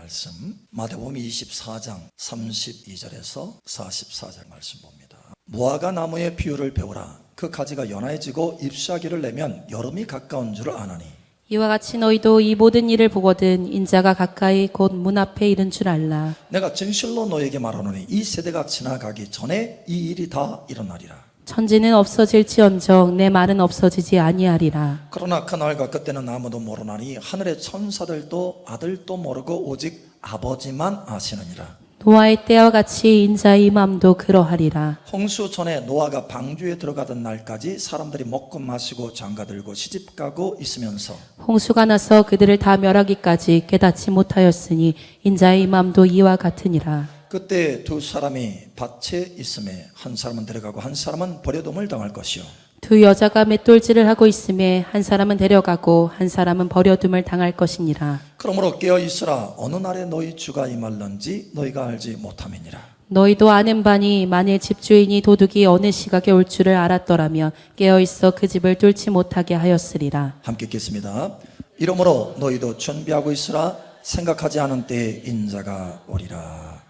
말씀 마태복음 24장 32절에서 44절 말씀 봅니다. 무화과 나무의 비유를 배우라. 그 가지가 연해지고 잎사귀를 내면 여름이 가까운 줄을 아나니 이와 같이 너희도 이 모든 일을 보거든 인자가 가까이 곧 문 앞에 이른 줄 알라. 내가 진실로 너에게 말하노니 이 세대가 지나가기 전에 이 일이 다 일어나리라. 천지는 없어질지언정 내 말은 없어지지 아니하리라. 그러나 그날과 그때는 아무도 모르나니 하늘의 천사들도 아들도 모르고 오직 아버지만 아시느니라. 노아의 때와 같이 인자의 임함도 그러하리라. 홍수 전에 노아가 방주에 들어가던 날까지 사람들이 먹고 마시고 장가들고 시집가고 있으면서 홍수가 나서 그들을 다 멸하기까지 깨닫지 못하였으니 인자의 임함도 이와 같으니라. 그때 두 사람이 밭에 있음에 한 사람은 데려가고 한 사람은 버려둠을 당할 것이요 두 여자가 맷돌질을 하고 있음에 한 사람은 데려가고 한 사람은 버려둠을 당할 것이니라. 그러므로 깨어 있으라. 어느 날에 너희 주가 임할런지 너희가 알지 못함이니라. 너희도 아는 바니 만일 집주인이 도둑이 어느 시각에 올 줄을 알았더라면 깨어있어 그 집을 뚫지 못하게 하였으리라. 함께 읽겠습니다. 이러므로 너희도 준비하고 있으라. 생각하지 않은 때에 인자가 오리라.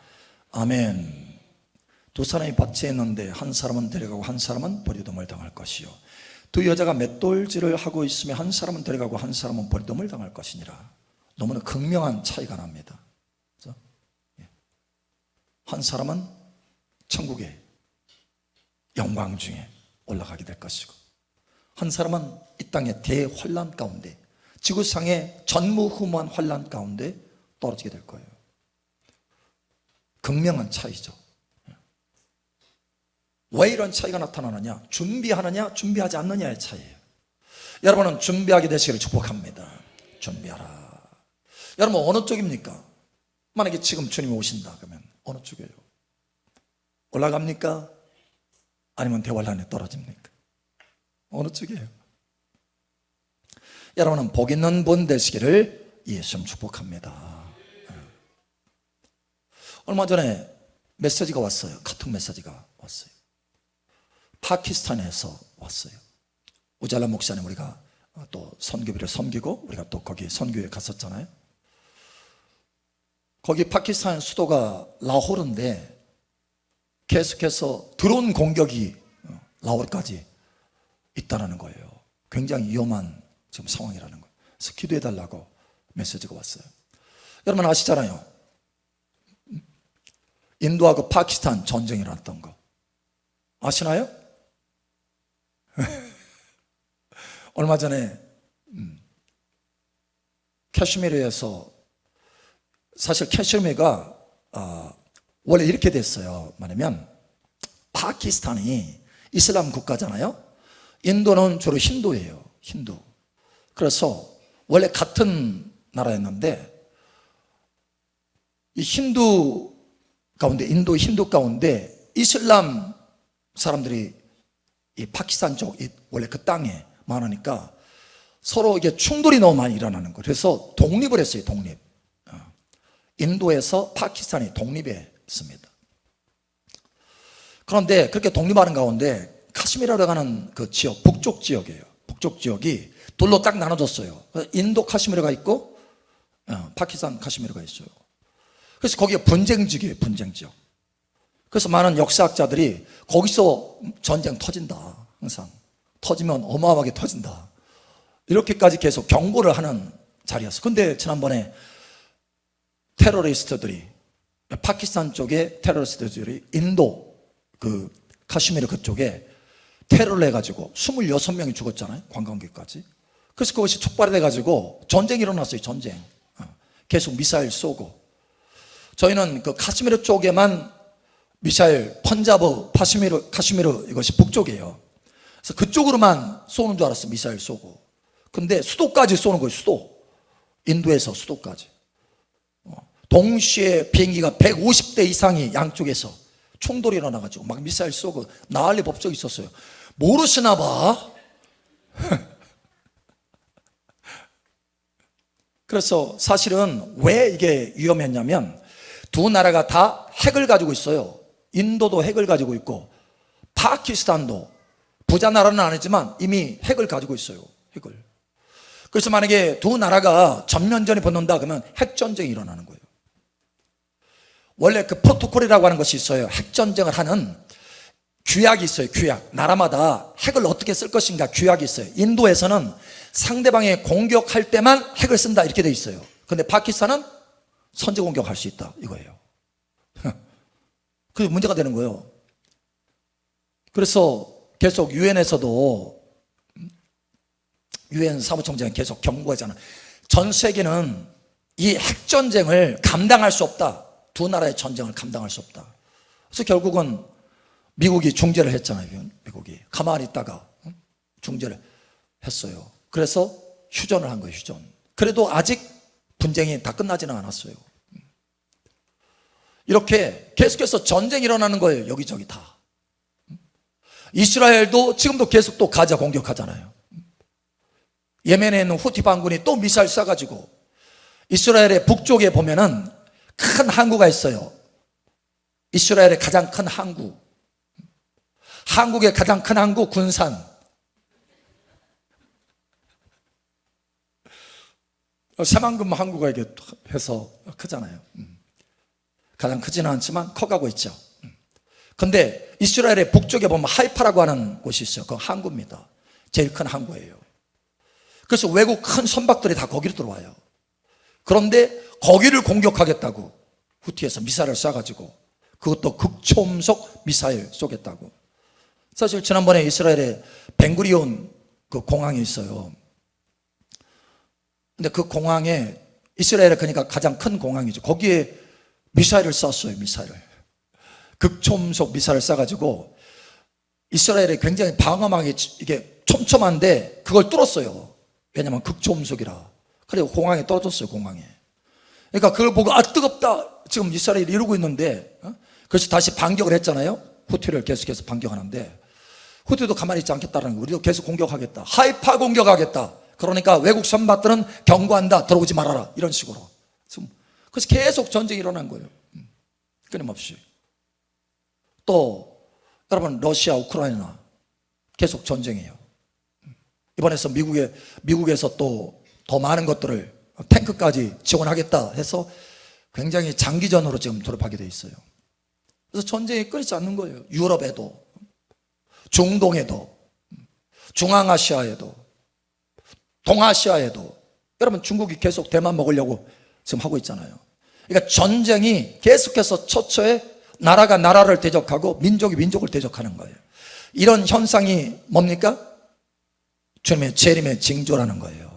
아멘. 두 사람이 밭에 있는데 한 사람은 데려가고 한 사람은 버리둠을 당할 것이요 두 여자가 맷돌질을 하고 있으며 한 사람은 데려가고 한 사람은 버리둠을 당할 것이니라. 너무나 극명한 차이가 납니다. 그렇죠? 한 사람은 천국의 영광 중에 올라가게 될 것이고 한 사람은 이 땅의 대환란 가운데 지구상의 전무후무한 환란 가운데 떨어지게 될 거예요. 극명한 차이죠. 왜 이런 차이가 나타나느냐? 준비하느냐 준비하지 않느냐의 차이예요. 여러분은 준비하게 되시기를 축복합니다. 준비하라. 여러분 어느 쪽입니까? 만약에 지금 주님이 오신다 그러면 어느 쪽이에요? 올라갑니까? 아니면 대환란에 떨어집니까? 어느 쪽이에요? 여러분은 복 있는 분 되시기를 예수님 축복합니다. 얼마 전에 메시지가 왔어요. 카톡 메시지가 왔어요. 파키스탄에서 왔어요. 우잘라 목사님 우리가 또 선교비를 섬기고 우리가 또 거기 선교에 갔었잖아요. 거기 파키스탄 수도가 라호르인데 계속해서 드론 공격이 라호르까지 있다는 거예요. 굉장히 위험한 지금 상황이라는 거예요. 그래서 기도해달라고 메시지가 왔어요. 여러분 아시잖아요. 인도하고 파키스탄 전쟁이 일어났던 거 아시나요? 얼마 전에 캐슈미르에서 사실 캐슈미르가 원래 이렇게 됐어요. 뭐냐면 파키스탄이 이슬람 국가잖아요. 인도는 주로 힌두예요. 힌두. 그래서 원래 같은 나라였는데 이 힌두 가운데 인도 힌두 가운데 이슬람 사람들이 이 파키스탄 쪽 원래 그 땅에 많으니까 서로 이게 충돌이 너무 많이 일어나는 거예요. 그래서 독립을 했어요. 독립. 인도에서 파키스탄이 독립했습니다. 그런데 그렇게 독립하는 가운데 카시미르라고 하는 그 지역, 북쪽 지역이에요. 북쪽 지역이 둘로 딱 나눠졌어요. 인도 카시미르가 있고 파키스탄 카시미르가 있어요. 그래서 거기가 분쟁 지역이에요. 분쟁 지역. 그래서 많은 역사학자들이 거기서 전쟁 터진다. 항상 터지면 어마어마하게 터진다. 이렇게까지 계속 경고를 하는 자리였어. 근데 지난번에 테러리스트들이 파키스탄 쪽에 테러리스트들이 인도 그 카슈미르 그쪽에 테러를 해가지고 26명이 죽었잖아요. 관광객까지. 그래서 그것이 촉발이 돼가지고 전쟁이 일어났어요. 전쟁. 계속 미사일 쏘고. 저희는 그 카슈미르 쪽에만 미사일, 펀자브, 카슈미르 이것이 북쪽이에요. 그래서 그쪽으로만 쏘는 줄 알았어요. 미사일 쏘고. 근데 수도까지 쏘는 거예요. 수도. 인도에서 수도까지. 동시에 비행기가 150대 이상이 양쪽에서 충돌이 일어나가지고 막 미사일 쏘고 난리 법석이 있었어요. 모르시나 봐. 그래서 사실은 왜 이게 위험했냐면 두 나라가 다 핵을 가지고 있어요. 인도도 핵을 가지고 있고 파키스탄도 부자 나라는 아니지만 이미 핵을 가지고 있어요. 핵을. 그래서 만약에 두 나라가 전면전이 붙는다 그러면 핵전쟁이 일어나는 거예요. 원래 그 프로토콜이라고 하는 것이 있어요. 핵전쟁을 하는 규약이 있어요. 규약. 나라마다 핵을 어떻게 쓸 것인가 규약이 있어요. 인도에서는 상대방이 공격할 때만 핵을 쓴다 이렇게 돼 있어요. 근데 파키스탄은 선제 공격할 수 있다 이거예요. 그게 문제가 되는 거예요. 그래서 계속 유엔에서도 유엔 사무총장이 계속 경고하잖아. 전 세계는 이 핵전쟁을 감당할 수 없다. 두 나라의 전쟁을 감당할 수 없다. 그래서 결국은 미국이 중재를 했잖아요. 미국이 가만히 있다가 중재를 했어요. 그래서 휴전을 한 거예요. 휴전. 그래도 아직 분쟁이 다 끝나지는 않았어요. 이렇게 계속해서 전쟁이 일어나는 거예요. 여기저기 다. 이스라엘도 지금도 계속 또 가자 공격하잖아요. 예멘에 있는 후티 반군이 또 미사일 쏴가지고 이스라엘의 북쪽에 보면은 큰 항구가 있어요. 이스라엘의 가장 큰 항구. 한국의 가장 큰 항구 군산. 새만금 항구가 이게 해서 크잖아요. 가장 크지는 않지만 커가고 있죠. 근데 이스라엘의 북쪽에 보면 하이파라고 하는 곳이 있어요. 그 항구입니다. 제일 큰 항구예요. 그래서 외국 큰 선박들이 다 거기로 들어와요. 그런데 거기를 공격하겠다고 후티에서 미사일을 쏴가지고 그것도 극초음속 미사일 쏘겠다고. 사실 지난번에 이스라엘에 벤구리온 그 공항이 있어요. 근데 그 공항에 이스라엘에 그러니까 가장 큰 공항이죠. 거기에 미사일을 쐈어요. 미사일을. 극초음속 미사일을 쏴가지고 이스라엘이 굉장히 방어막이 이게 촘촘한데 그걸 뚫었어요. 왜냐면 극초음속이라. 그리고 공항에 떨어졌어요. 공항에. 그러니까 그걸 보고 뜨겁다. 지금 이스라엘이 이러고 있는데 그래서 다시 반격을 했잖아요. 후티를 계속해서 반격하는데 후티도 가만히 있지 않겠다는 거예요. 우리도 계속 공격하겠다. 하이파 공격하겠다. 그러니까 외국 선박들은 경고한다. 들어오지 말아라. 이런 식으로. 그래서 계속 전쟁이 일어난 거예요. 끊임없이. 또 여러분 러시아, 우크라이나 계속 전쟁이에요. 이번에서 미국에서 또 더 많은 것들을 탱크까지 지원하겠다 해서 굉장히 장기전으로 지금 돌입하게 돼 있어요. 그래서 전쟁이 끊이지 않는 거예요. 유럽에도, 중동에도, 중앙아시아에도, 동아시아에도. 여러분 중국이 계속 대만 먹으려고 지금 하고 있잖아요. 그러니까 전쟁이 계속해서 처처에 나라가 나라를 대적하고 민족이 민족을 대적하는 거예요. 이런 현상이 뭡니까? 주님의 재림의 징조라는 거예요.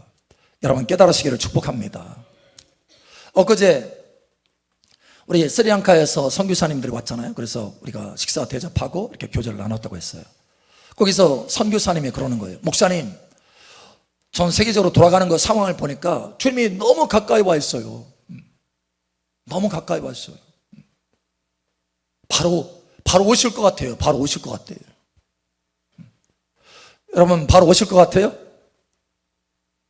여러분 깨달으시기를 축복합니다. 엊그제 우리 스리랑카에서 선교사님들이 왔잖아요. 그래서 우리가 식사 대접하고 이렇게 교제를 나눴다고 했어요. 거기서 선교사님이 그러는 거예요. 목사님, 전 세계적으로 돌아가는 그 상황을 보니까 주님이 너무 가까이 와 있어요. 너무 가까이 와 있어요. 바로 오실 것 같아요. 바로 오실 것 같아요. 여러분 바로 오실 것 같아요?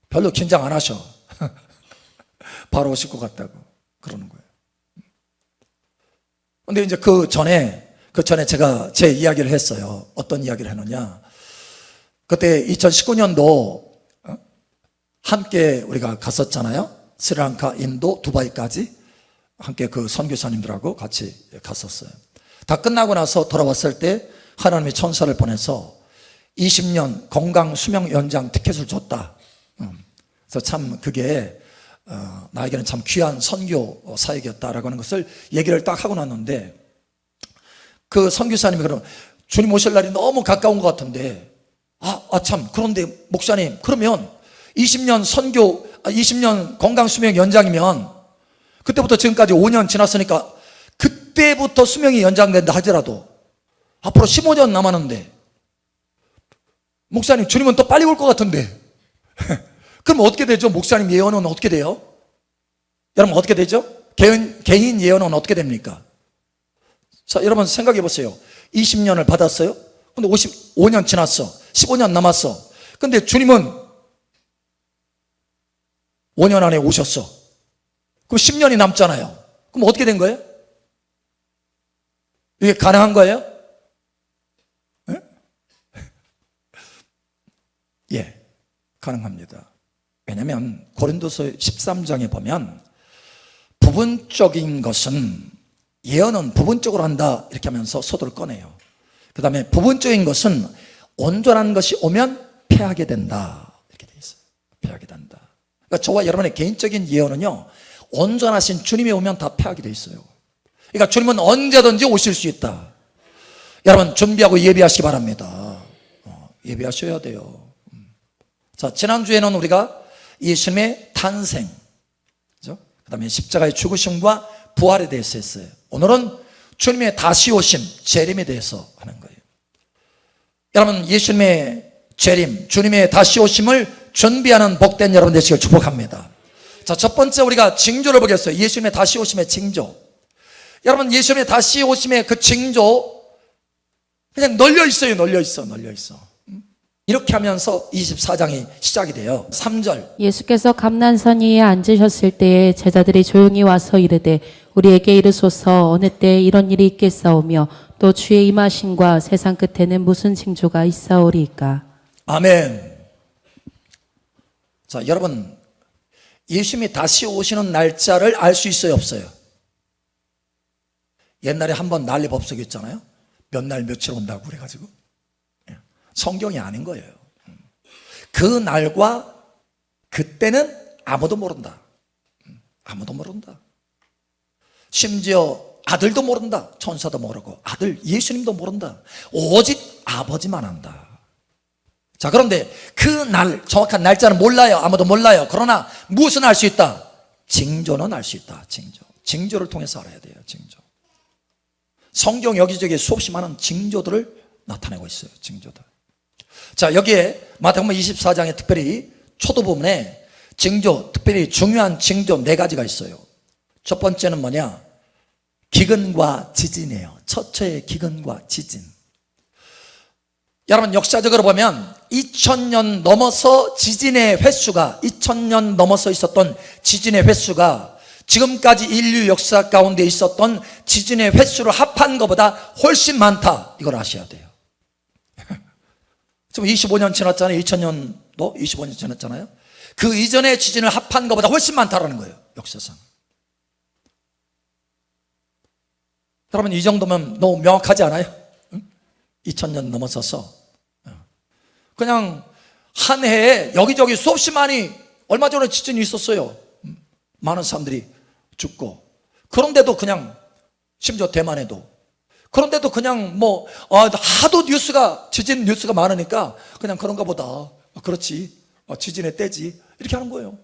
별로 긴장 안 하셔. 바로 오실 것 같다고 그러는 거예요. 근데 이제 그 전에 제가 제 이야기를 했어요. 어떤 이야기를 했느냐. 그때 2019년도 함께 우리가 갔었잖아요. 스리랑카, 인도, 두바이까지 함께 그 선교사님들하고 같이 갔었어요. 다 끝나고 나서 돌아왔을 때 하나님이 천사를 보내서 20년 건강 수명 연장 티켓을 줬다. 그래서 참 그게 나에게는 참 귀한 선교 사역이었다라고 하는 것을 얘기를 딱 하고 났는데 그 선교사님이 그러면 주님 오실 날이 너무 가까운 것 같은데 참 그런데 목사님 그러면 20년 건강 수명 연장이면 그때부터 지금까지 5년 지났으니까 그때부터 수명이 연장된다 하더라도 앞으로 15년 남았는데 목사님 주님은 또 빨리 올 것 같은데 그럼 어떻게 되죠? 목사님 예언은 어떻게 돼요? 여러분 어떻게 되죠? 개인 예언은 어떻게 됩니까? 자, 여러분 생각해 보세요. 20년을 받았어요. 근데 55년 지났어. 15년 남았어. 근데 주님은 5년 안에 오셨어. 그럼 10년이 남잖아요. 그럼 어떻게 된 거예요? 이게 가능한 거예요? 네? 예, 가능합니다. 왜냐하면 고린도서 13장에 보면 부분적인 것은 예언은 부분적으로 한다 이렇게 하면서 소도를 꺼내요. 그 다음에 부분적인 것은 온전한 것이 오면 패하게 된다 이렇게 돼 있어요. 패하게 된다. 그러니까 저와 여러분의 개인적인 예언은요, 온전하신 주님이 오면 다 패하게 돼 있어요. 그러니까 주님은 언제든지 오실 수 있다. 여러분 준비하고 예비하시기 바랍니다. 예비하셔야 돼요. 자, 지난주에는 우리가 예수님의 탄생, 그죠? 그 다음에 십자가의 죽으심과 부활에 대해서 했어요. 오늘은 주님의 다시 오심, 재림에 대해서 하는 거예요. 여러분 예수님의 재림, 주님의 다시 오심을 준비하는 복된 여러분 되시길 축복합니다. 자, 첫 번째 우리가 징조를 보겠어요. 예수님의 다시 오심의 징조. 여러분 예수님의 다시 오심의 그 징조 그냥 널려 있어요. 널려 있어. 이렇게 하면서 24장이 시작이 돼요. 3절. 예수께서 감난산 위에 앉으셨을 때에 제자들이 조용히 와서 이르되 우리에게 이르소서 어느 때에 이런 일이 있겠사오며 또 주의 임하심과 세상 끝에는 무슨 징조가 있사오리이까. 아멘. 자, 여러분 예수님이 다시 오시는 날짜를 알 수 있어요, 없어요? 옛날에 한번 난리 법석이었잖아요. 몇 날 며칠 온다고 그래가지고. 성경이 아닌 거예요. 그 날과 그때는 아무도 모른다. 아무도 모른다. 심지어 아들도 모른다. 천사도 모르고 아들 예수님도 모른다. 오직 아버지만 안다. 자, 그런데 그 날 정확한 날짜는 몰라요. 아무도 몰라요. 그러나 무엇은 알 수 있다? 징조는 알 수 있다. 징조를 통해서 알아야 돼요. 징조. 성경 여기저기 수없이 많은 징조들을 나타내고 있어요. 징조들. 자, 여기에 마태복음 24장에 특별히 초도 부분에 징조, 특별히 중요한 징조 4가지가 있어요. 첫 번째는 뭐냐? 기근과 지진이에요. 처처의 기근과 지진. 여러분 역사적으로 보면 2000년 넘어서 지진의 횟수가 2000년 넘어서 있었던 지진의 횟수가 지금까지 인류 역사 가운데 있었던 지진의 횟수를 합한 것보다 훨씬 많다. 이걸 아셔야 돼요. 지금 25년 지났잖아요. 2000년도 25년 지났잖아요. 그 이전의 지진을 합한 것보다 훨씬 많다라는 거예요. 역사상. 여러분 이 정도면 너무 명확하지 않아요? 2000년 넘어서서 그냥 한 해에 여기저기 수없이 많이 얼마 전에 지진이 있었어요. 많은 사람들이 죽고 그런데도 그냥 심지어 대만에도 그런데도 그냥 뭐 하도 지진 뉴스가 많으니까 그냥 그런가 보다. 그렇지. 지진의 때지. 이렇게 하는 거예요.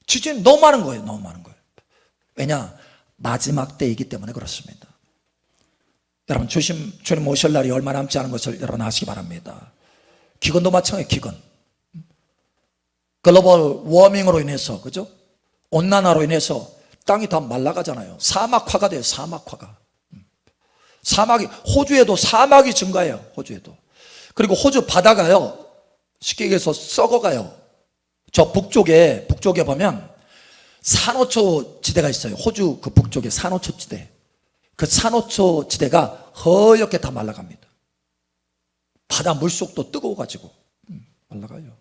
지진 너무 많은 거예요. 너무 많은 거예요. 왜냐? 마지막 때이기 때문에 그렇습니다. 여러분 주님 오실 날이 얼마 남지 않은 것을 여러분 아시기 바랍니다. 기근도 마찬가지예요. 기근. 글로벌 워밍으로 인해서, 그죠? 온난화로 인해서 땅이 다 말라가잖아요. 사막화가 돼요. 사막화가. 호주에도 사막이 증가해요. 호주에도. 그리고 호주 바다가요, 쉽게 얘기해서 썩어가요. 저 북쪽에 보면 산호초 지대가 있어요. 호주 그 북쪽에 산호초 지대. 그 산호초 지대가 허옇게 다 말라갑니다. 바다 물속도 뜨거워가지고 말라가요.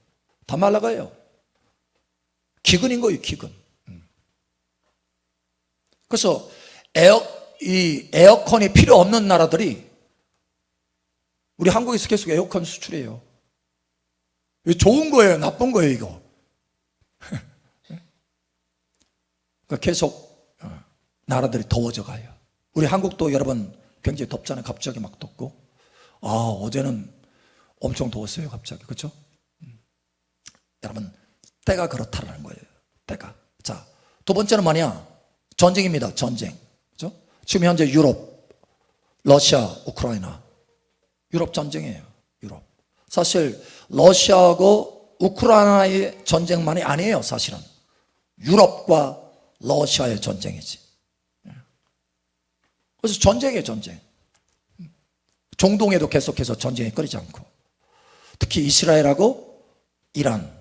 다 말라가요. 기근인 거예요. 기근. 그래서 에어컨이 필요 없는 나라들이 우리 한국에서 계속 에어컨 수출해요. 이거 좋은 거예요? 나쁜 거예요? 이거? 그러니까 계속 나라들이 더워져 가요. 우리 한국도 여러분 굉장히 덥잖아요. 갑자기 막 덥고. 어제는 엄청 더웠어요. 갑자기. 그렇죠? 여러분 때가 그렇다라는 거예요. 때가. 자, 두 번째는 뭐냐? 전쟁입니다. 전쟁. 그렇죠? 지금 현재 유럽, 러시아, 우크라이나. 유럽 전쟁이에요. 유럽. 사실 러시아하고 우크라이나의 전쟁만이 아니에요. 사실은 유럽과 러시아의 전쟁이지. 그래서 전쟁이에요. 전쟁. 중동에도 계속해서 전쟁이 끊이지 않고, 특히 이스라엘하고 이란.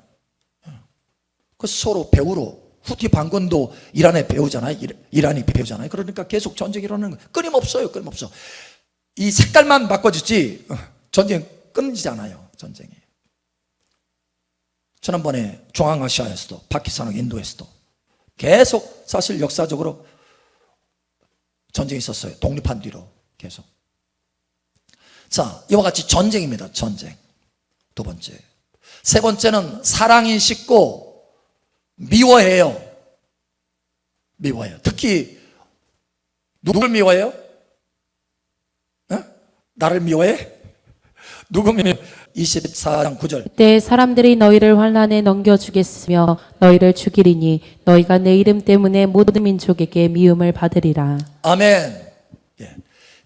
그래서 서로 배우러, 후티 반군도 이란에 배우잖아요. 이란이 배우잖아요. 그러니까 계속 전쟁이 일어나는 거예요. 끊임없어요. 끊임없어. 이 색깔만 바꿔주지 전쟁 끊이지 않아요. 전쟁이. 지난번에 중앙아시아에서도, 파키스탄하고 인도에서도 계속 사실 역사적으로 전쟁이 있었어요. 독립한 뒤로 계속. 자, 이와 같이 전쟁입니다. 전쟁. 두 번째. 세 번째는 사랑이 식고 미워해요. 미워해요. 특히 누굴 미워해요? 나를 미워해? 누구 미워해? 24장 9절. 그때 사람들이 너희를 환난에 넘겨주겠으며 너희를 죽이리니 너희가 내 이름 때문에 모든 민족에게 미움을 받으리라. 아멘. 예.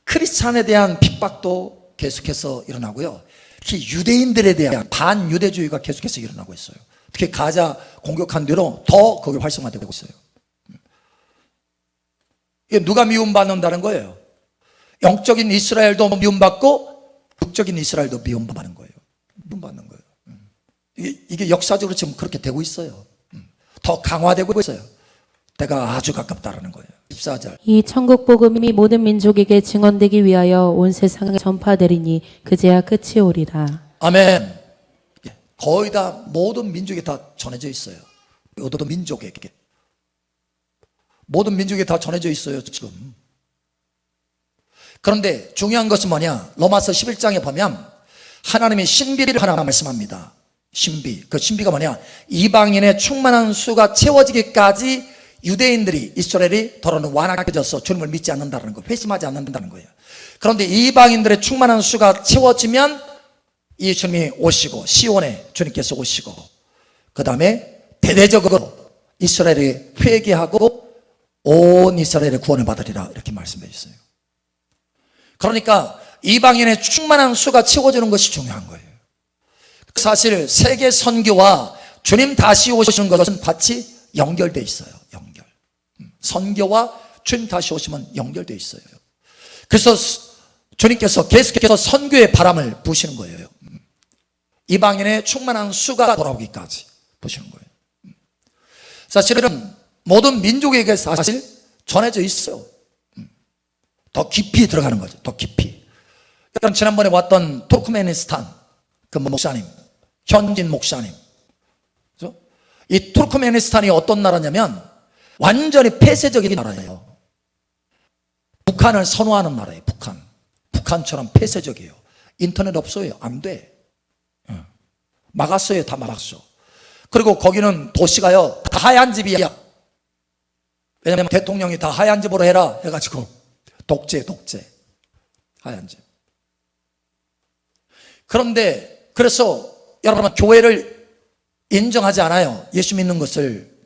크리스찬에 대한 핍박도 계속해서 일어나고요. 특히 유대인들에 대한 반유대주의가 계속해서 일어나고 있어요. 특히 가자 공격한 뒤로 더 그게 활성화되고 있어요. 이게 누가 미움받는다는 거예요? 영적인 이스라엘도 미움받고 육적인 이스라엘도 미움받는 거예요. 미움받는 거예요. 이게 역사적으로 지금 그렇게 되고 있어요. 더 강화되고 있어요. 때가 아주 가깝다라는 거예요. 14절. 이 천국 복음이 모든 민족에게 증언되기 위하여 온 세상에 전파되리니 그제야 끝이 오리라. 아멘. 예. 거의 다 모든 민족에 다 전해져 있어요. 모든 민족에게. 모든 민족에 다 전해져 있어요, 지금. 그런데 중요한 것은 뭐냐? 로마서 11장에 보면 하나님이 신비를 하나 말씀합니다. 신비. 그 신비가 뭐냐? 이방인의 충만한 수가 채워지기까지 유대인들이, 이스라엘이 더러는 완악해져서 주님을 믿지 않는다는 거, 회심하지 않는다는 거예요. 그런데 이방인들의 충만한 수가 채워지면 이 주님이 오시고 시온에 주님께서 오시고 그 다음에 대대적으로 이스라엘이 회개하고 온 이스라엘의 구원을 받으리라 이렇게 말씀되어 있어요. 그러니까 이방인의 충만한 수가 채워지는 것이 중요한 거예요. 사실 세계 선교와 주님 다시 오시는 것은 같이 연결되어 있어요. 연결. 선교와 주님 다시 오시면 연결되어 있어요. 그래서 주님께서 계속해서 선교의 바람을 부시는 거예요. 이방인의 충만한 수가 돌아오기까지 부시는 거예요. 사실은 모든 민족에게 사실 전해져 있어요. 더 깊이 들어가는 거죠. 더 깊이. 여러분 지난번에 왔던 투르크메니스탄 그 목사님, 현진 목사님, 그렇죠? 이 투르크메니스탄이 어떤 나라냐면 완전히 폐쇄적인 나라예요. 북한을 선호하는 나라예요. 북한처럼 폐쇄적이에요. 인터넷 없어요. 안 돼. 막았어요. 다 막았어. 그리고 거기는 도시가요 다 하얀 집이야. 왜냐하면 대통령이 다 하얀 집으로 해라 해가지고 독재 하얀 집. 그런데 그래서 여러분 교회를 인정하지 않아요. 예수 믿는 것을.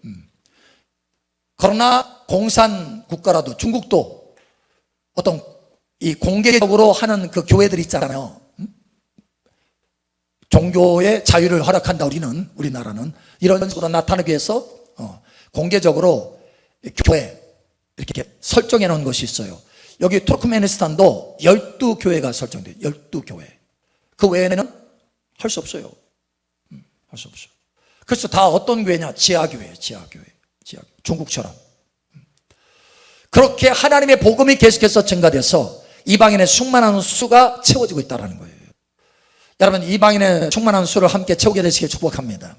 그러나 공산 국가라도 중국도 어떤 이 공개적으로 하는 그 교회들 있잖아요. 종교의 자유를 허락한다. 우리나라는 이런 식으로 나타나기 위해서 공개적으로 교회 이렇게 설정해 놓은 것이 있어요. 여기 투르크메니스탄도 12교회가 설정돼요. 12교회. 그 외에는 할 수 없어요. 할 수 없어요. 그래서 다 어떤 교회냐? 지하교회예요. 지하교회. 중국처럼. 그렇게 하나님의 복음이 계속해서 증가돼서 이방인의 충만한 수가 채워지고 있다는 거예요. 여러분 이방인의 충만한 수를 함께 채우게 되시길 축복합니다.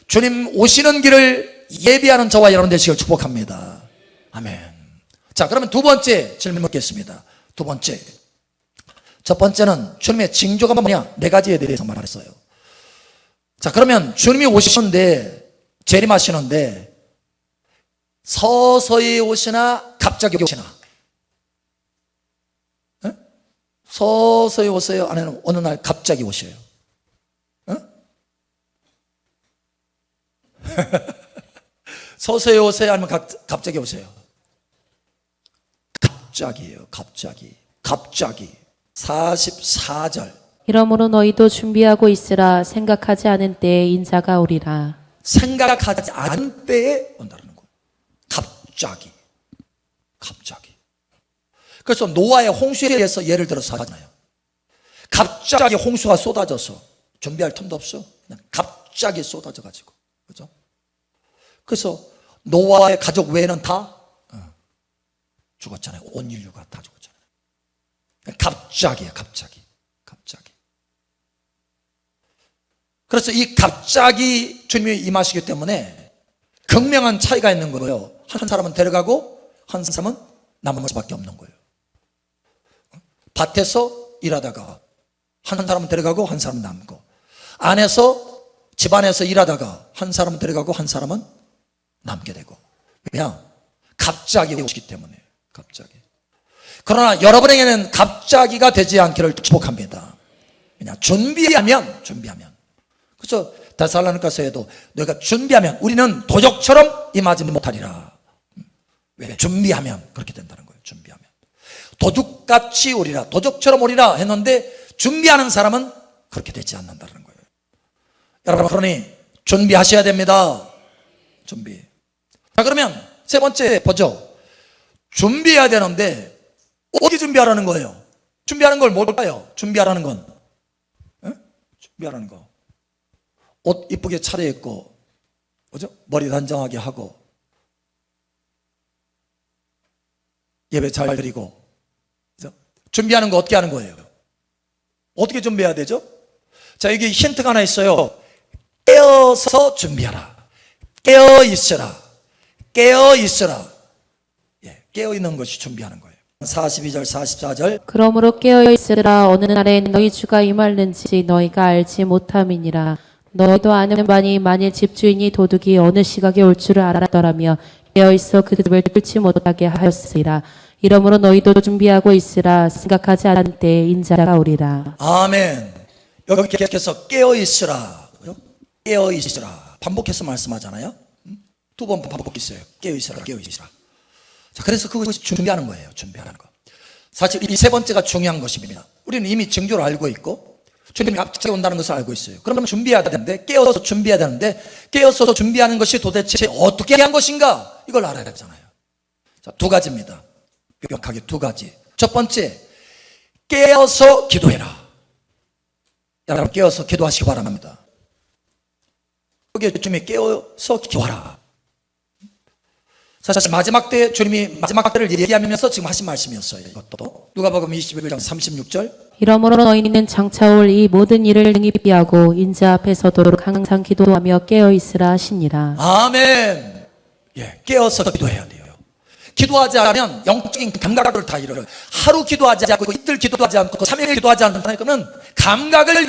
주님 오시는 길을 예비하는 저와 여러분 되시길 축복합니다. 아멘. 자, 그러면 두 번째 질문 묻겠습니다. 두 번째. 첫 번째는 주님의 징조가 뭐냐? 네 가지에 대해서 말했어요. 자, 그러면 주님이 오시는데, 재림하시는데, 서서히 오시나, 갑자기 오시나? 에? 서서히 오세요? 아니면 어느 날 갑자기 오셔요? 서서히 오세요? 아니면 갑자기 오세요? 갑자기예요. 갑자기. 44절. 이러므로 너희도 준비하고 있으라. 생각하지 않은 때에 인자가 오리라. 생각하지 않은 때에 온다는 거예요. 갑자기. 그래서 노아의 홍수에 대해서 예를 들어서 하잖아요. 갑자기 홍수가 쏟아져서 준비할 틈도 없어. 그냥 갑자기 쏟아져가지고. 그죠? 그래서 노아의 가족 외에는 다 죽었잖아요. 온 인류가 다 죽었잖아요. 갑자기야, 갑자기. 그래서 이 갑자기 주님이 임하시기 때문에 극명한 차이가 있는 거예요. 한 사람은 데려가고 한 사람은 남은 수밖에 없는 거예요. 밭에서 일하다가 한 사람은 데려가고 한 사람은 남고, 안에서 집안에서 일하다가 한 사람은 데려가고 한 사람은 남게 되고. 왜냐? 갑자기 오시기 때문에. 갑자기. 그러나 여러분에게는 갑자기가 되지 않기를 축복합니다. 왜냐? 준비하면. 그래서 데살로니가서에도 너희가 준비하면 우리는 도적처럼 임하지 못하리라. 왜? 준비하면 그렇게 된다는 거예요. 준비하면. 도둑같이 오리라, 도적처럼 오리라 했는데 준비하는 사람은 그렇게 되지 않는다는 거예요. 여러분, 그러니 준비하셔야 됩니다. 준비. 자, 그러면 세 번째 보죠. 준비해야 되는데 어떻게 준비하라는 거예요? 준비하는 걸 뭘까요? 준비하라는 건, 준비하라는 거, 옷 이쁘게 차려입고, 그죠? 머리 단정하게 하고, 예배 잘 드리고, 그죠? 준비하는 거 어떻게 하는 거예요? 어떻게 준비해야 되죠? 자, 여기 힌트가 하나 있어요. 깨어서 준비하라. 깨어 있으라. 깨어 있으라. 예, 깨어 있는 것이 준비하는 거예요. 42절, 44절. 그러므로 깨어 있으라. 어느 날에 너희 주가 임할는지 너희가 알지 못함이니라. 너희도 아는 바니 만일 집주인이 도둑이 어느 시각에 올 줄을 알았더라며 깨어 있어 그 집을 뚫지 못하게 하였으리라. 이러므로 너희도 준비하고 있으라. 생각하지 않은 때에 인자가 오리라. 아멘. 여기 계속해서 깨어 있으라. 깨어 있으라. 반복해서 말씀하잖아요. 두 번 반복했어요. 깨어 있으라, 깨어 있으라. 자, 그래서 그것이 준비하는 거예요. 준비하는 거. 사실 이 세 번째가 중요한 것입니다. 우리는 이미 징조를 알고 있고 주님이 갑자기 온다는 것을 알고 있어요. 그러면 준비해야 되는데, 깨어서 준비해야 되는데, 깨어서 준비하는 것이 도대체 어떻게 한 것인가? 이걸 알아야 되잖아요. 자, 두 가지입니다. 명확하게 두 가지. 첫 번째, 깨어서 기도해라. 여러분, 깨어서 기도하시기 바랍니다. 여기 주님이 깨어서 기도하라. 사실 마지막 때 주님이 마지막 때를 얘기하면서 지금 하신 말씀이었어요. 이것도 누가복음 21장 36절. 이러므로 너희는 장차 올 이 모든 일을 능히 피하고 인자 앞에 서도록 항상 기도하며 깨어 있으라 하시니라. 아멘. 예, 깨어서 기도해야 돼요. 기도하지 않으면 영적인 감각을 다 잃어요. 하루 기도하지 않고 이틀 기도하지 않고 3일 기도하지 않는 그는 감각을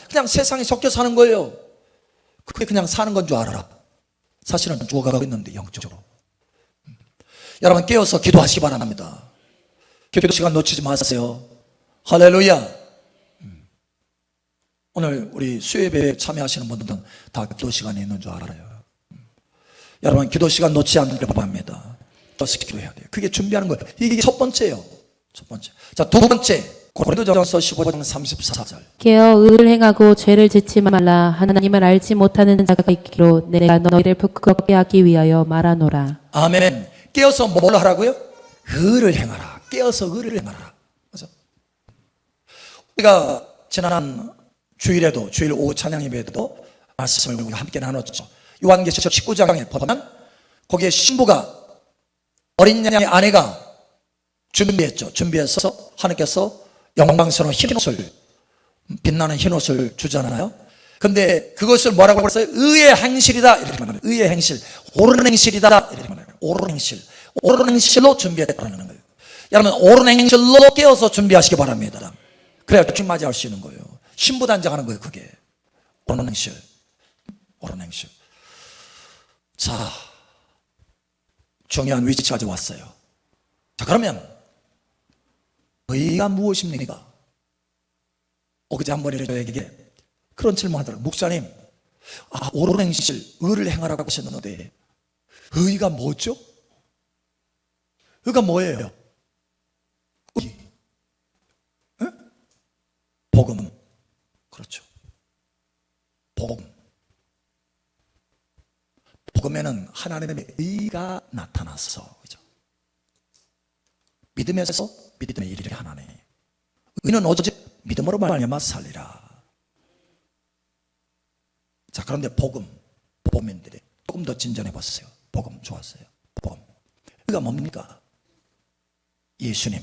그냥 세상에 섞여 사는 거예요. 그게 그냥 사는 건 줄 알아라. 사실은 죽어가고 있는데 영적으로. 여러분, 깨어서 기도하시기 바랍니다. 기도 시간 놓치지 마세요. 할렐루야. 오늘 우리 수요예배에 참여하시는 분들은 다 기도 시간이 있는 줄 알아요. 여러분, 기도 시간 놓치지 않기를 바랍니다. 기도해야 돼요. 그게 준비하는 거예요. 이게 첫 번째예요. 첫 번째. 자, 두 번째. 고린도전서 15장 34절. 깨어 의를 행하고 죄를 짓지 말라. 하나님을 알지 못하는 자가 있기로 내가 너희를 부끄럽게 하기 위하여 말하노라. 아멘. 깨어서 뭘 하라고요? 의를 행하라. 깨어서 의를 행하라. 그래서 우리가 지난 주일에도, 주일 오후 찬양 예배에도 말씀을 우리가 함께 나눴죠. 요한계시록 19장에 보면 거기에 신부가, 어린 양의 아내가 준비했죠. 준비해서 하나님께서 영광스러운 흰옷을, 빛나는 흰옷을 주잖아요. 근데 그것을 뭐라고 했어요? 의의 행실이다. 이렇게 말해요. 의의 행실. 옳은 행실이다. 이렇게 말해요. 옳은 행실. 옳은 행실로 준비했다는 거예요. 여러분, 옳은 행실로 깨어서 준비하시기 바랍니다. 그래야 주님 맞이할 수 있는 거예요. 신부 단장하는 거예요. 그게 옳은 행실. 옳은 행실. 자, 중요한 위치까지 왔어요. 자, 그러면 의가 무엇입니까? 어제 한 번에 저에게 그런 질문 하더라고요. 목사님, 옳은 행실, 의를 행하라고 하셨는데 의가 뭐죠? 의가 뭐예요? 의. 에? 복음. 그렇죠. 복음. 복음에는 하나님의 의가 나타났어. 그죠? 믿음에서 믿음의 일이 하나네. 의는 오직 믿음으로 말미암아 살리라. 자, 그런데 복음인들이 조금 더 진전해 봤어요. 복음 좋았어요. 복음. 의가 뭡니까? 예수님.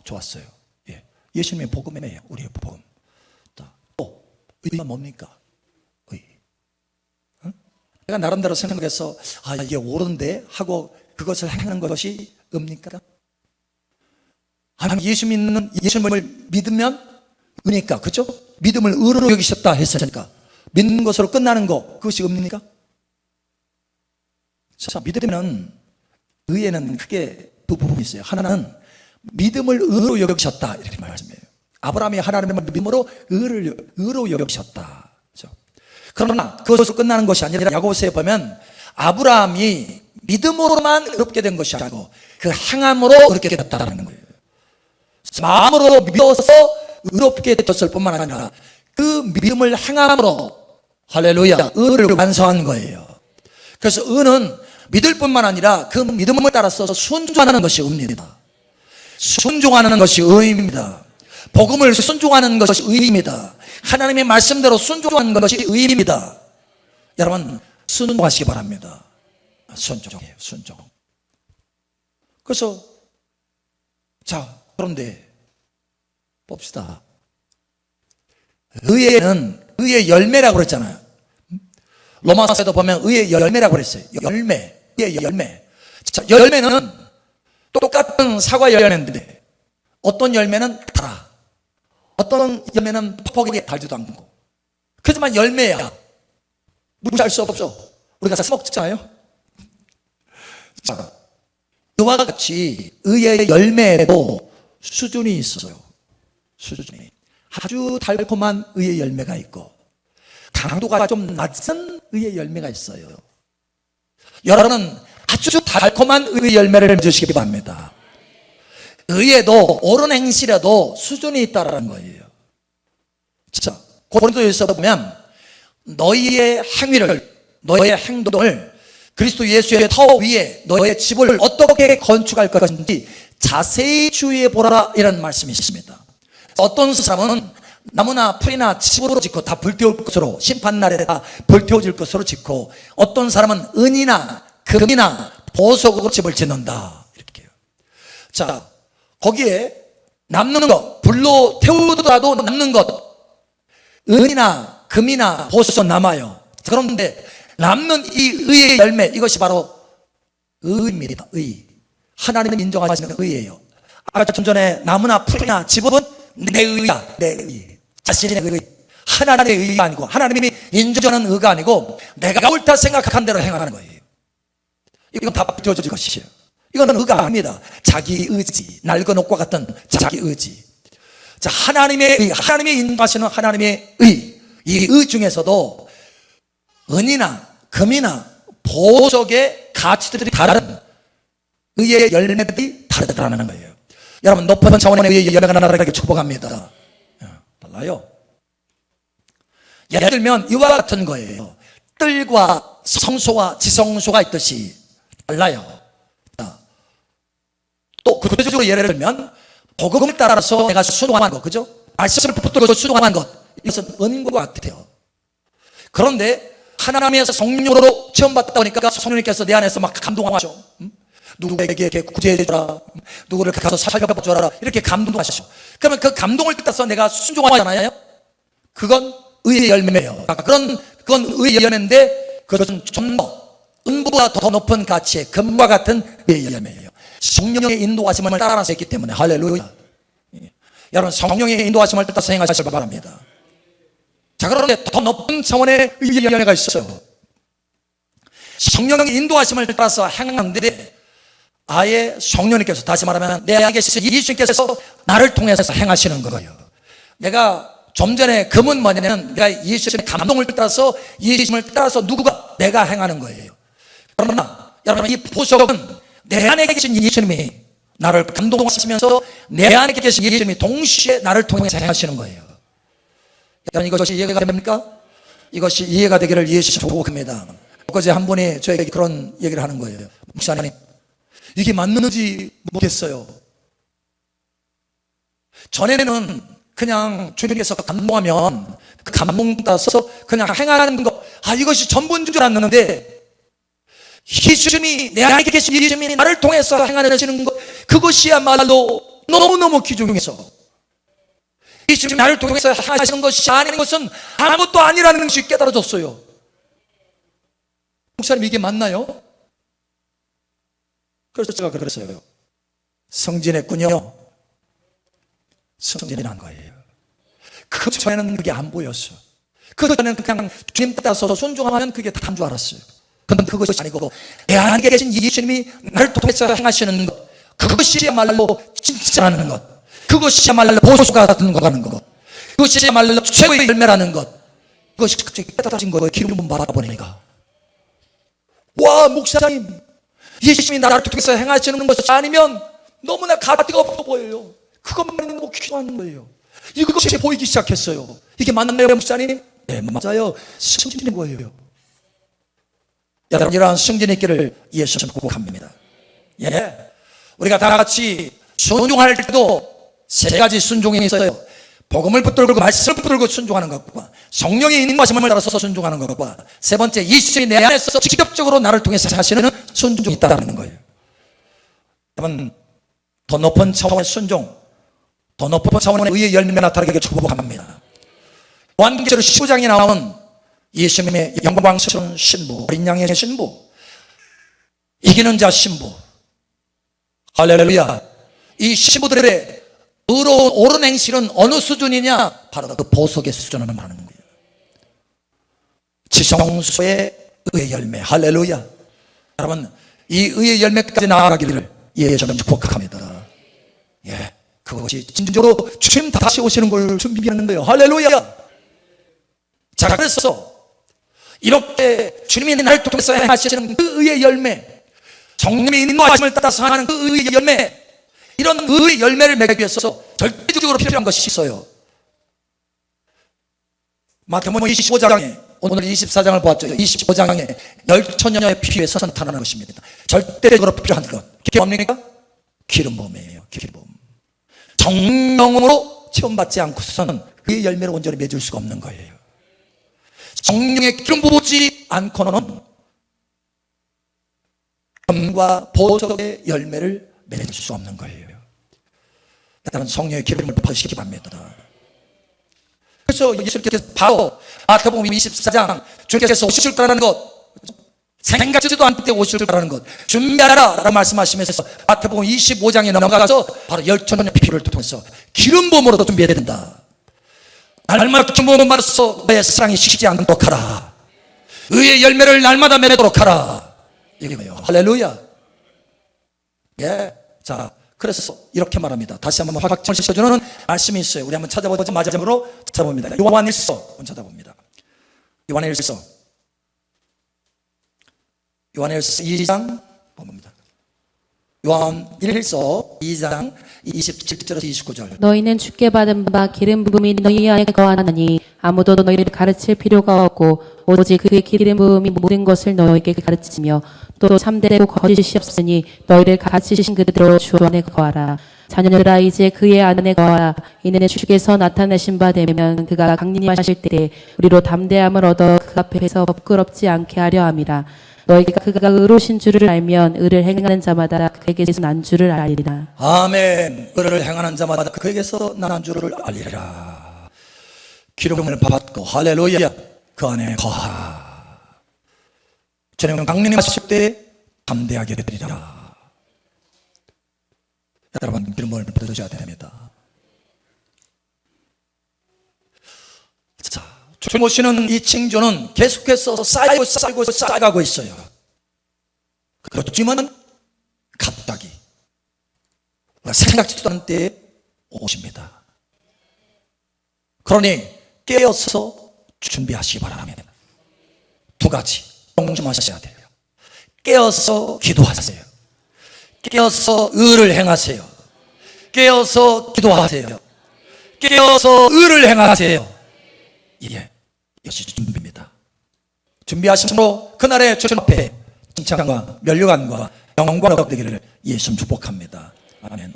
좋았어요. 예. 예수님의 복음이네요. 우리의 복음. 또 의가 뭡니까? 의. 응? 내가 나름대로 생각해서 이게 옳은데 하고 그것을 행하는 것이 의입니까? 하나님 예수님을 믿으면 은혜니까, 그죠? 믿음을 의로 여기셨다 했으니까 믿는 것으로 끝나는 거, 그것이 없습니까? 자, 믿으면 의에는 크게 두 부분이 있어요. 하나는 믿음을 의로 여기셨다, 이렇게 말씀해요. 아브라함이 하나님의 믿음으로 의로 여기셨다. 그렇죠? 그러나 그것으로 끝나는 것이 아니라 야고보서에 보면 아브라함이 믿음으로만 의롭게 된 것이 아니고 그 행함으로 의롭게 됐다는 거예요. 마음으로 믿어서 의롭게 됐을 뿐만 아니라 그 믿음을 행함으로, 할렐루야, 의를 완성한 거예요. 그래서 의는 믿을 뿐만 아니라 그 믿음을 따라서 순종하는 것이 의입니다. 순종하는 것이 의입니다. 복음을 순종하는 것이 의입니다. 하나님의 말씀대로 순종하는 것이 의입니다. 여러분, 순종하시기 바랍니다. 순종이에요, 순종. 그래서 자, 그런데 봅시다. 의에는 의의 열매라고 그랬잖아요. 로마서에도 보면 의의 열매라고 그랬어요. 열매, 의의 열매. 자, 열매는 똑같은 사과 열매인데 어떤 열매는 달아, 어떤 열매는 퍽퍽하게 달지도 않고, 그렇지만 열매야. 무시할 수 없죠. 우리가 다 먹잖아요. 자, 그와 같이 의의 열매에도 수준이 있어요. 수준이. 아주 달콤한 의의 열매가 있고 강도가 좀 낮은 의의 열매가 있어요. 여러분은 아주 달콤한 의의 열매를 주시기 바랍니다. 의에도 옳은 행실에도 수준이 있다는 거예요. 자, 고린도전서 보면 너희의 행위를, 너희의 행동을 그리스도 예수의 터 위에 너희의 집을 어떻게 건축할 것인지 자세히 주의해 보라, 이런 말씀이 있습니다. 어떤 사람은 나무나 풀이나 집으로 짓고 다 불태울 것으로, 심판날에 다 불태워질 것으로 짓고, 어떤 사람은 은이나 금이나 보석으로 집을 짓는다, 이렇게 해요. 자, 거기에 남는 것, 불로 태우더라도 남는 것, 은이나 금이나 보석은 남아요. 그런데 남는 이 의의 열매, 이것이 바로 의입니다. 의. 하나님은 인정하시는 의예요. 아까 좀 전에 나무나 풀이나 집은 내 의야, 내 의. 자신의 의. 하나님의 의가 아니고, 하나님이 인정하는 의가 아니고 내가 옳다 생각한 대로 행하는 거예요. 이건 다 붙여질 것이에요. 이거는 의가 아닙니다. 자기 의지, 낡은 옷과 같은 자기 의지. 자, 하나님의 의, 하나님이 인정하시는 하나님의 의, 이 의 중에서도 은이나 금이나 보석의 가치들이 다른 의의 열매들이 다르다는 거예요. 여러분, 높은 차원의 의의 열매가 나라에게 축복합니다. 달라요. 예를 들면 이와 같은 거예요. 뜰과 성소와 지성소가 있듯이 달라요. 또 구체적으로 예를 들면 복음을 따라서 내가 순종한 것, 그죠? 말씀을 붙들고 순종한 것, 이것은 은과 같아요. 그런데 하나님에서 성령으로 체험받다 보니까 성령님께서 내 안에서 막 감동하셔. 누구에게 구제해주라, 누구를 가서 살펴보줘라, 이렇게 감동하시죠. 그러면 그 감동을 따라서 내가 순종하잖아요. 그건 의의 열매예요. 그건 의의 열매인데 그것은 좀 더 은보다 더 높은 가치의 금과 같은 의의 열매예요. 성령의 인도하심을 따라서 했기 때문에, 할렐루야. 여러분, 성령의 인도하심을 따라서 행하시길 바랍니다. 자, 그런데 더 높은 차원의 의의 열매가 있어요. 성령의 인도하심을 따라서 행하는데 아예 성령님께서, 다시 말하면 내 안에 계신 예수님께서 나를 통해서 행하시는 거예요. 내가 좀 전에 금은 뭐냐면 내가 예수님의 감동을 따라서, 예수님을 따라서 누구가 내가 행하는 거예요. 그러나 여러분, 이 보석은 내 안에 계신 예수님이 나를 감동하시면서 내 안에 계신 예수님이 동시에 나를 통해서 행하시는 거예요. 여러분, 이것이 이해가 됩니까? 이것이 이해가 되기를 예수 축복합니다. 어제 한 분이 저에게 그런 얘기를 하는 거예요. 목사님, 이게 맞는지 모르겠어요. 전에는 그냥 주님께서 감동하면 그 감동 따라서 그냥 행하는 거, 이것이 전부인 줄 알았는데 예수님이, 내 안에 계신 예수님이 나를 통해서 행하시는 것, 그것이야말로 너무너무 귀중해서 예수님이 나를 통해서 하시는 것이 아닌 것은 아무것도 아니라는 것이 깨달아졌어요. 목사님, 이게 맞나요? 그래서 제가 그랬어요. 성진했군요. 승진이란 거예요. 그 전에는 그게 안 보였어. 그 전에는 그냥 주님 따라서 순종하면 그게 다인 줄 알았어요. 그런데 그것이 아니고 내 안에 계신 예수님이 나를 통해서 행하시는 것, 그것이야말로 진짜라는 것, 그것이야말로 보수가 같은 거라는 것, 그것이야말로 최고의 열매라는 것, 그것이 갑자기 깨달아진 거예요. 기름을 바라보니까. 와, 목사님, 예수님이 나를 통해서 행하시는 것이 아니면 너무나 가치가 없어 보여요. 그것만 있는 거 귀한 거예요. 이것이 보이기 시작했어요. 이게 맞나요, 목사님? 네, 맞아요. 승진인 거예요. 여러분, 이러한 승진의 길을 예수는 구복합니다. 예, 우리가 다 같이 순종할 때도 세 가지 순종이 있어요. 복음을 붙들고 말씀을 붙들고 순종하는 것과 성령의 인도하심을 따라서 순종하는 것과 세 번째, 예수님이 내 안에서 직접적으로 나를 통해서 하시는 순종이 있다는 거예요. 여러분, 더 높은 차원의 순종, 더 높은 차원의 의의 열매가 나타나게 축복합니다. 요한계시록 15장에 나오는 예수님의 영광스러운 신부, 어린 양의 신부, 이기는 자 신부, 할렐루야. 이 신부들의 의로운 옳은 행실은 어느 수준이냐? 바로 그 보석의 수준을 말하는 거예요. 지성소의 의의 열매, 할렐루야. 여러분, 이 의의 열매까지 나아가기를 예수님 축복합니다. 예, 그것이 진정으로 주님 다시 오시는 걸 준비하는 거예요. 할렐루야. 자, 그래서 이렇게 주님이 나를 통해서 하시는 그 의의 열매, 성령의 인도하심을 따라서 하는 그 의의 열매, 이런 의의 열매를 맺기 위해서 절대적으로 필요한 것이 있어요. 마태복음 25장에, 오늘 24장을 보았죠. 25장에 열천년의 피에 선탄하는 것입니다. 절대적으로 필요한 것, 그게 뭡니까? 기름 부음이에요. 기름 부음. 성령으로 체험받지 않고서는 그의 열매를 온전히 맺을 수가 없는 거예요. 성령의 기름 부으지 않고는 금과 보석의 열매를 맺을 수 없는 거예요. 여러분, 성령의 기름을 부으시기 바랍니다. 그래서 예수님께서 바로 마태복음 24장 주님께서 오실 거라는 것, 생각지도 않을 때 오실 거라는 것 준비하라 라고 말씀하시면서 마태복음 25장에 넘어가서 바로 열천년의 피를 통해서 기름 부음으로도 준비해야 된다. 날마다 기름 부음을 말해서 내 사랑이 식지 않도록 하라. 의의 열매를 날마다 맺도록 하라. 이게 뭐예요? 할렐루야. 예. 자, 그래서 이렇게 말합니다. 다시 한번 확증을 시켜주는 말씀이 있어요. 우리 한번 찾아보자. 마지막으로 찾아봅니다. 요한일서 한번 찾아봅니다. 요한일서 2장 봅니다. 요한일서 2장 27절에서 29절. 너희는 주께 받은 바 기름 부음이 너희 안에 거하나니 아무도 너희를 가르칠 필요가 없고 오직 그의 기름 부음이 모든 것을 너희에게 가르치며 또 참되고 거짓이 없으니 너희를 가르치신 그대로 주 안에 거하라. 자녀들아, 이제 그의 안에 거하라. 이는 주께서 나타내신 바 되면 그가 강림하실 때에 우리로 담대함을 얻어 그 앞에서 부끄럽지 않게 하려 함이라. 너희가 그가 의로우신 줄을 알면 의를 행하는 자마다 그에게서 난 줄을 알리라. 아멘. 의를 행하는 자마다 그에게서 난 줄을 알리라. 기름을 받고 할렐루야. 그 안에 거하라. 주님은 강림하실 때 담대하게 되리라. 여러분, 기름을 받으셔야 됩니다. 자, 주님 오시는 이 징조는 계속해서 쌓여가고 있어요. 그리고 주님은 갑자기 생각지도 않은 때에 오십니다. 그러니 깨어서 준비하시기 바랍니다. 두 가지 동심하셔야 돼요. 깨어서 기도하세요. 깨어서 의를 행하세요. 깨어서 기도하세요. 깨어서 의를 행하세요. 이것이 준비입니다. 준비하심으로 그날의 주님 앞에 칭찬과 면류관과 영광을 얻기를 예수님 축복합니다. 아멘.